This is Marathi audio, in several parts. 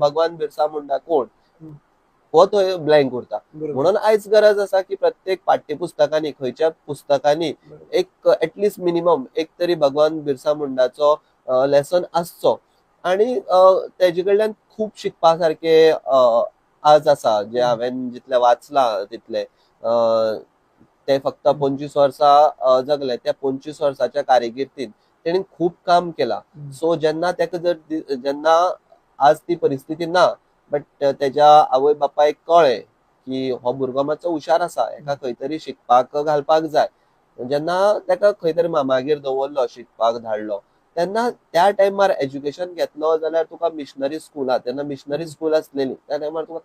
भगवान बिरसा मुंडा कोण हम्म. हो तो ब्लँक उरता. बरोबर म्हणून आयज गरज आसा की प्रत्येक पाठ्यपुस्तकांनी खंयच्या पुस्तकांनी बरोबर एक एटलिस्ट मिनिमम एक तरी भगवान बिरसा मुंडाचो लेसन आसचो. आणि तेजे कडल्यान खूब शिकपा सारखे आज आसा जे हम्म. हांवें जितले वाचला तितले. ते फक्त हम्म. 25 वर्सां जगले. त्या 25 वर्साच्या कारकिर्दीत तेणेन खूब काम केला. हम्म. सो जेन्ना तेका जेन्ना आज ती परिस्थिती ना, बट तेज्या आवय बापायक कळ्ळें की हो भुरगो मातसो हुशार आसा, हेका खंय तरी शिकपाक घालपाक जाय. जेन्ना तेका खंय तरी मामागेर दवरलो, शिकपाक धाडलो, तेन्ना त्या टायमार एज्युकेशन घेतलो जाल्यार तुका मिशनरी स्कुलां, तेन्ना मिशनरी स्कूल आसलेली, त्या टायमार तुका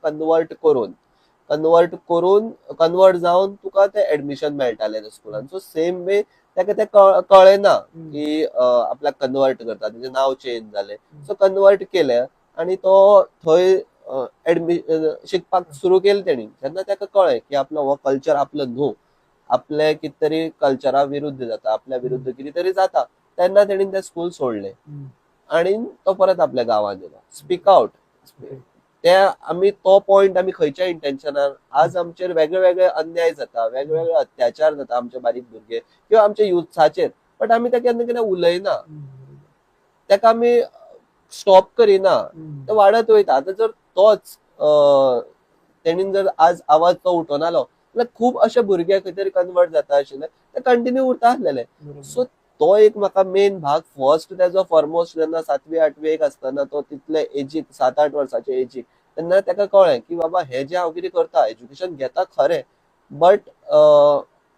कन्वर्ट जावन तुका ते एडमिशन मेळटालें त्या स्कुलान. सो सेम वे तेका ते कळ्ळें ना हम्म. की आपल्याक कन्वर्ट करता, तेजें नांव चेंज जालें. हम्म. सो कन्वर्ट केलें आनी तो थंय शिकपाक सुरू केलें तेणी. जेन्ना तेका कळ्ळें की आपलो हो कल्चर आपलो न्हू, आपले कितें तरी कल्चरा विरुद्ध जाता, आपल्या विरुद्ध कितें तरी जाता, तेन्ना तेणीन तें स्कूल सोडलें हम्म. आणि तो परत आपल्या गांवांत येयलो. Speak out. ओके. ते आमी तो पॉइंट आमी खंयच्या इंटेन्शनान आज आमचेर वेगळे वेगळे अन्याय जाता, वेगवेगळे अत्याचार जाता आमचे बारीक भुरगे किंवा आमच्या युथ्साचेर, बट आमी ते केन्ना केन्ना उलयना, हम्म. तेका आमी स्टॉप करिना, हम्म. ते वाडत वयता. आतां जर तोच तेणीन जर आज आवाज तो उठोवनालो जाल्यार खूब अशे भुरगे खंय तरी कन्वर्ट जाता आशिल्ले, ते कंटिन्यू उरता आसलेले. बरोबर. सो तो एक म्हाका मेन भाग फर्स्ट तेजो फॉरमोस्ट जेन्ना 7वी 8वी आसतना तो तितले एजीक 7-8 वर्साच्या एजीक तेन्ना तेका कळ्ळें की बाबा हे जे हांव कितें करता, एज्युकेशन घेता खरें, बट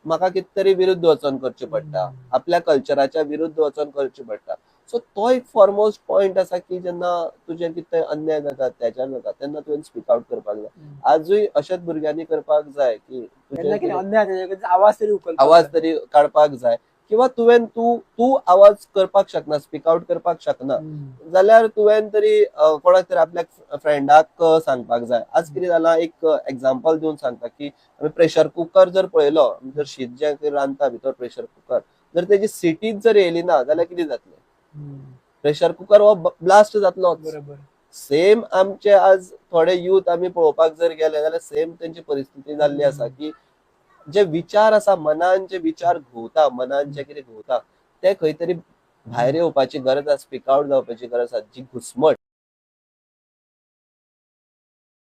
म्हाका कितें तरी विरुद्ध वचोन करचें पडटा, हम्म. आपल्या कल्चराच्या विरुद्ध वचोन करचें पडटा. सो तो एक फॉरमोस्ट पॉइंट आसा की जेन्ना तुजें कितें अन्याय जाता, अत्याचार जाता, तेन्ना तुवें स्पीक आउट करपाक जाय. हम्म. आजूय अशेच भुरग्यांनी करपाक जाय की त्यांना तुजें कितें कितें अन्याय जाता तेचो आवाज तरी उखलपाक आवाज जाय. तरी काडपाक जाय. किंवा तूं आवाज करपाक शकना, स्पीक आउट करपाक शकना, हम्म. जाल्यार तुवें तरी कोणाक तरी आपल्या फ्रेंडाक सांगपाक जाय. आज कितें जालां, एक एग्जांपल दिवन सांगता की आमी प्रेशर कुकर जर पळयलो, जर शीत जें कितें रांदता भितर प्रेशर कुकर, जर तेजी सिटीच जर येयली ना जाल्यार कितें जातलें? हम्म. प्रेशर कुकर हो ब्लास्ट जातलोच. बरोबर. सेम आमचे आज थोडे यूथ आमी पळोवपाक जर गेले जाल्यार सेम तेंची परिस्थिती जाल्ली आसा हम्म. की जे विचार आसा, मनान जे विचार घुंवता, मनान जे कितें घुंवता, ते खंय तरी भायर येवपाची गरज आसा, स्पीक आउट जावपाची गरज आसा. जी घुस्मट